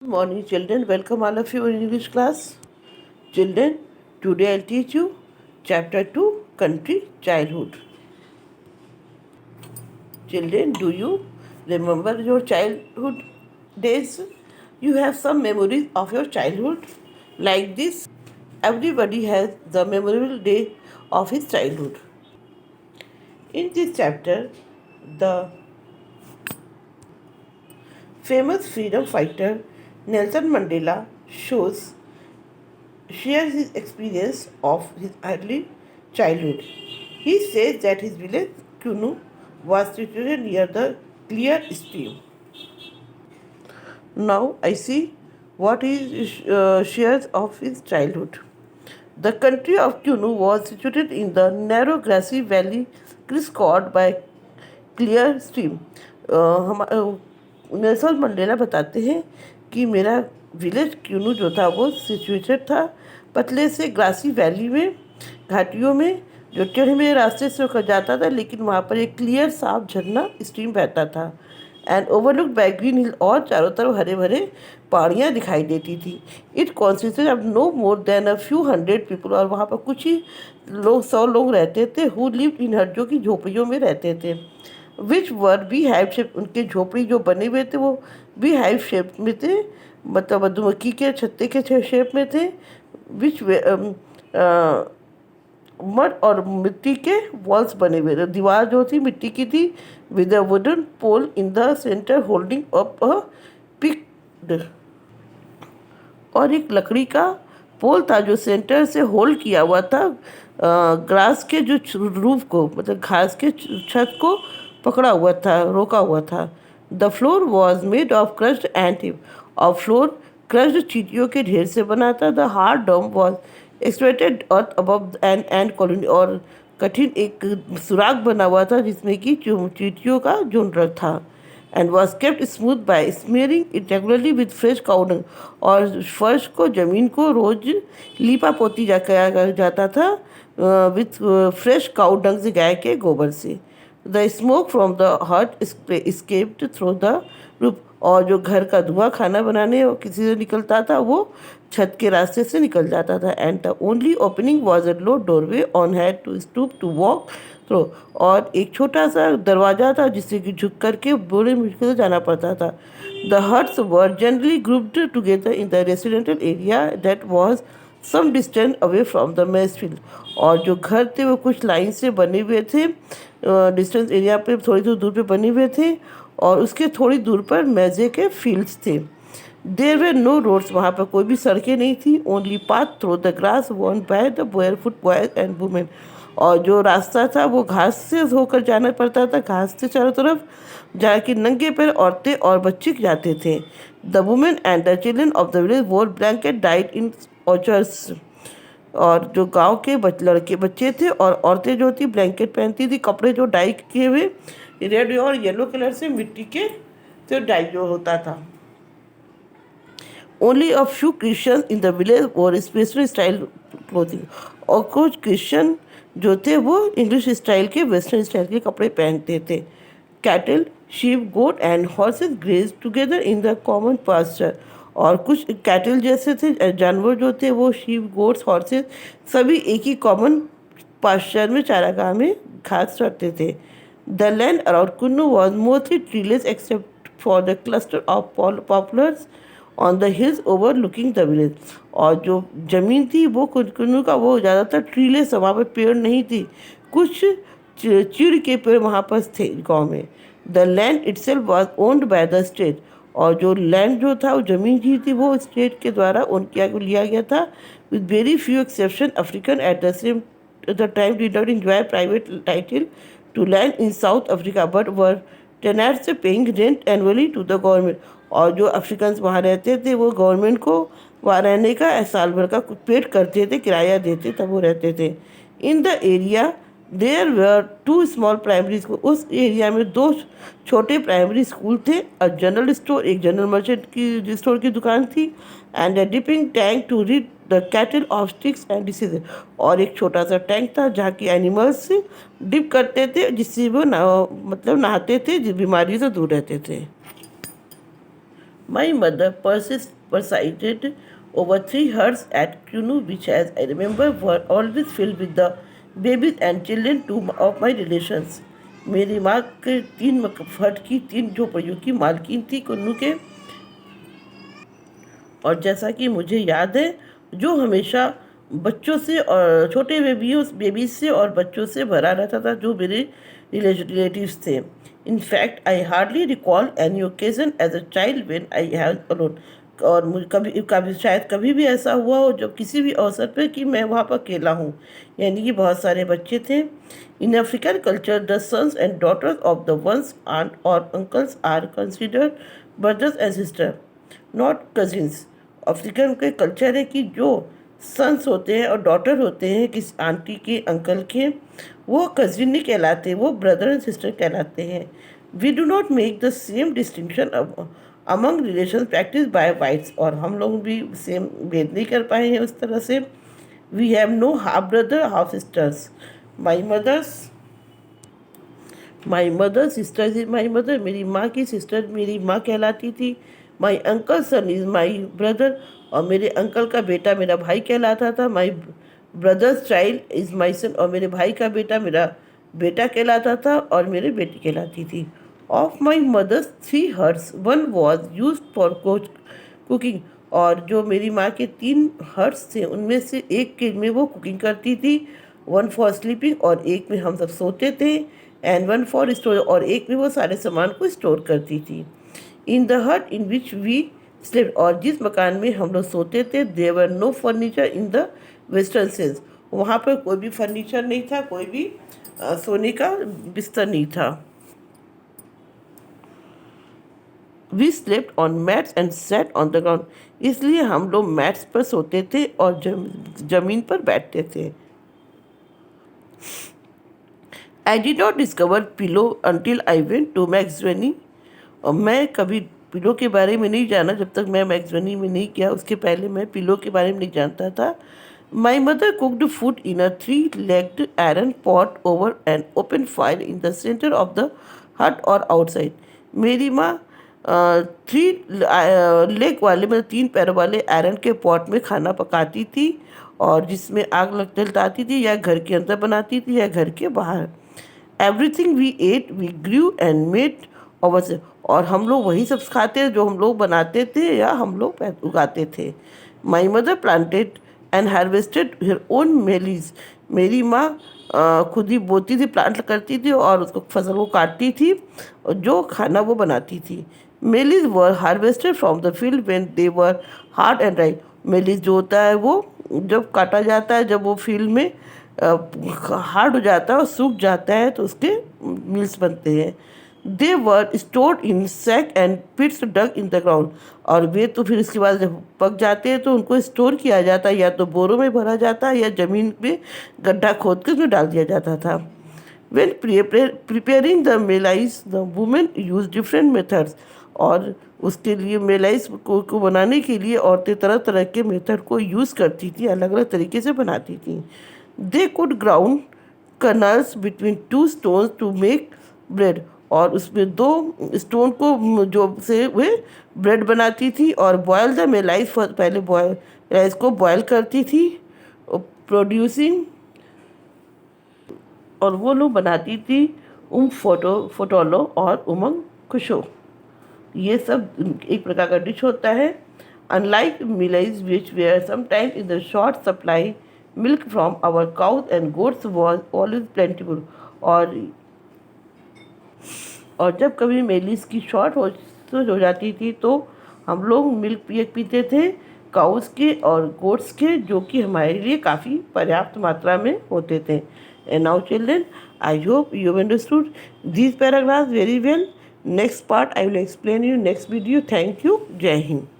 Good morning, children. Welcome all of you in English class. Children, today I'll teach you Chapter 2 Country Childhood. Children, do you remember your childhood days? You have some memories of your childhood like this. Everybody has the memorable day of his childhood. In this chapter, the famous freedom fighter Nelson Mandela shares his experience of his early childhood. He says that his village, Kunu, was situated near the clear stream. Now I see what he shares of his childhood. The country of Kunu was situated in the narrow grassy valley crisscrossed by clear stream. Nelson Mandela बताते हैं कि मेरा village क्यूनू जो था वो situated था पतले से ग्रासी वैली में, घाटियों में, जो टेढ़े मेढ़े रास्ते से होकर जाता था, लेकिन वहाँ पर एक क्लियर साफ झरना स्ट्रीम बहता था and overlooked by green hill, और चारों तरफ हरे भरे पहाड़ियाँ दिखाई देती थी. It consisted of no more than a few hundred people, और वहाँ पर कुछ ही लोग 100 लोग रहते थे. हु लिव्ड इन हट, जो कि झोपड़ियों में रहते थे. विच वर बी हाइव शेप, उनके झोपड़ी जो बने हुए थे वो बी हाइव शेप में थे, मतलब मधुमक्खी के छत्ते के शेप में थे. विच मड और मिट्टी के वॉल्स बने हुए थे, दीवार जो थी मिट्टी की थी. With a wooden pole in the centre holding up a peaked, और एक लकड़ी का पोल था जो सेंटर से होल्ड किया हुआ था ग्रास के जो रूफ को, मतलब घास के छत को पकड़ा हुआ था, रोका हुआ था. The floor was made of crushed ant, और फ्लोर क्रश्ड चींटियों के ढेर से बना था. The hard dome was expected earth above an ant colony, और कठिन एक सुराग बना हुआ था जिसमें कि चींटियों का झुंड था. And was kept smooth by smearing it regularly with fresh cow dung, और फर्श को, जमीन को रोज लीपा पोती जाता था विथ फ्रेश काउडंग से, गाय के गोबर से. द स्मोक फ्रॉम द हट स्केप्ड थ्रू द रूफ, और जो घर का धुआं खाना बनाने और किसी से निकलता था वो छत के रास्ते से निकल जाता था. And the only opening was a low doorway on had to stoop to walk through, और एक छोटा सा दरवाज़ा था जिससे कि झुक करके बड़े मुश्किल से जाना पड़ता था. The huts were generally grouped together in the residential area that was some distance away from the maize field, और जो घर थे वो कुछ लाइन से बने हुए थे, डिस्टेंस एरिया पे थोड़ी दूर पे बने हुए थे, और उसके थोड़ी दूर पर मैजे के फील्ड्स थे. देयर वर नो रोड्स, वहाँ पर कोई भी सड़कें नहीं थी. Only path through the grass won by the barefoot boys and women, और जो रास्ता था वो घास से होकर जाना पड़ता था, घास से चारों तरफ जाके नंगे पैर औरतें और बच्चे जाते थे. The women and the children of the village वोर ब्लैंकेट डाइड इन ऑर्चर्ड्स, और जो गांव के लड़के बच्चे थे और औरतें जो थी ब्लैंकेट पहनती थी, कपड़े जो डाई किए हुए रेड और येलो कलर से मिट्टी के से डाई जो होता था. Only a few Christian in the village और स्पेशल स्टाइल क्लोथिंग, और कुछ क्रिश्चियन जो थे वो इंग्लिश स्टाइल के, वेस्टर्न स्टाइल के कपड़े पहनते थे. Cattle, sheep, goat and horses graze together in the common pasture, और कुछ कैटल जैसे थे जानवर जो थे वो शीप, गोट्स, हॉर्सेस सभी एक ही कॉमन पास्चर में, चारागाह में घास चरते थे. The land around Kunnu was mostly treeless except for the cluster of पॉपुलर्स on the hills over looking the village, और जो ज़मीन थी वो कुन्नू का वो ज़्यादातर ट्रीलेस, वहाँ पर पेड़ नहीं थी, कुछ चीड़ के पेड़ वहाँ पर थे गाँव में. The land itself was owned by the state, और जो लैंड जो था वो ज़मीन जी थी वो स्टेट के द्वारा ओन किया लिया गया था. With very few exception African at the same the time did not enjoy private title to land in South Africa but were tenants paying rent annually to the government, और जो African वहाँ रहते थे वो गवर्नमेंट को वहाँ रहने का साल भर का पेड करते थे, किराया देते तब वो रहते थे. In the area there were two small primary school, उस एरिया में दो छोटे प्राइमरी स्कूल थे. अ जनरल स्टोर, एक जनरल मर्चेंट की स्टोर की दुकान थी. And a dipping tank to rid the cattle of ticks and disease, और एक छोटा सा टैंक था जहाँ की एनिमल्स डिप करते थे जिससे वो मतलब नहाते थे, जिस बीमारियों से दूर रहते थे. My mother presided over 3 herds at Kunu, which, as I remember, were always filled with the babies and children of my relations. मेरी माँ के 3 हट की 3 झोपड़ियों की मालकिन थी कुन्नू के, और जैसा कि मुझे याद है, जो हमेशा बच्चों से और छोटे बेबीज से और बच्चों से भरा रहता था, जो मेरे रिलेटिव्स थे. In fact I hardly recall any occasion as a child when I have alone. और मुझे कभी शायद कभी भी ऐसा हुआ हो जब किसी भी अवसर पर कि मैं वहाँ पर अकेला हूँ, यानी कि बहुत सारे बच्चे थे. In African culture the sons and daughters of the ones aunt और uncles are considered brothers and sister, not cousins. African के कल्चर है कि जो सन्स होते हैं और डॉटर होते हैं किस आंटी के अंकल के, वो कजिन नहीं कहलाते, वो ब्रदर एंड सिस्टर कहलाते हैं. We do not make the same distinction among relation practice by whites. और हम लोग भी सेम भेद नहीं कर पाए हैं उस तरह से. We have no half brother half sisters. My mother sister is my mother. मेरी माँ की सिस्टर मेरी माँ कहलाती थी. My uncle son is my brother. और मेरे अंकल का बेटा मेरा भाई कहलाता था. My brothers child is my son. और मेरे भाई का बेटा मेरा बेटा कहलाता था और मेरी बेटी कहलाती थी. Of my mother's 3 huts 1 was use for cooking. और जो मेरी माँ के 3 हर्ट्स थे उनमें से एक के में वो कुकिंग करती थी, 1 फॉर स्लीपिंग और एक में हम सब सोते थे, एंड 1 फॉर स्टोर और एक में वो सारे सामान को स्टोर करती थी. इन द हट इन विच वी स्लेप्ट. और जिस मकान में हम लोग सोते थे, there were no furniture in the western sense. वहाँ पर कोई भी फर्नीचर नहीं था, कोई भी सोने का बिस्तर नहीं था. We slept on mats and sat on the ground. इसलिए हम लोग मैट्स पर सोते थे और जमीन पर बैठते थे. I did not discover pillow until I went to Maxveni. और मैं कभी पिलो के बारे में नहीं जाना जब तक मैं मैक्सवेनी में नहीं गया. उसके पहले मैं पिलो के बारे में नहीं जानता था. My mother cooked food in a 3-legged iron pot over an open fire in the centre of the हट और आउटसाइड. मेरी माँ 3 लेग वाले मतलब 3 पैरों वाले आयरन के पॉट में खाना पकाती थी, और जिसमें आग जलती थी, या घर के अंदर बनाती थी या घर के बाहर. Everything we ate we grew and made our. और हम लोग वही सब खाते जो हम लोग बनाते थे या हम लोग उगाते थे. My mother planted and harvested her own mealies. मेरी माँ खुद ही बोती थी, प्लांट करती थी और उसको फसल को काटती थी और जो खाना वो बनाती थी. Mealies were harvested from the field when they were hard and dry. Mealies जो होता है वो जब काटा जाता है, जब वो फील्ड में हार्ड हो जाता है और सूख जाता है तो उसके मिल्स बनते हैं. They were stored in sack and pits dug in the ground. और वे तो फिर इसके बाद जब पक जाते हैं तो उनको स्टोर किया जाता है, या तो बोरों में भरा जाता है या ज़मीन में गड्ढा खोद के उसमें डाल दिया जाता था. When preparing the malice the women use different methods. और उसके लिए मेलाइज को बनाने के लिए औरतें तरह तरह के मेथड को यूज़ करती थी, अलग अलग तरीके से बनाती थी. They could ground kernels between 2 stones to make bread. और उसमें 2 स्टोन को जो से वे ब्रेड बनाती थी. और बॉयल द मेलाइज, पहले राइस को बॉयल करती थी, प्रोड्यूसिंग. और वो लोग बनाती थी फोटोलो और उमंग खुशो. ये सब एक प्रकार का डिश होता है. Unlike mealies which were sometimes in the short supply, milk from our cows and goats was always plentiful. और जब कभी मेलिस की शॉर्ट हो जाती थी तो हम लोग मिल्क पीते थे काउस के और गोट्स के, जो कि हमारे लिए काफ़ी पर्याप्त मात्रा में होते थे. And now children, I hope you understood these paragraphs very well. Next part I will explain you next video. Thank you. Jai Hind.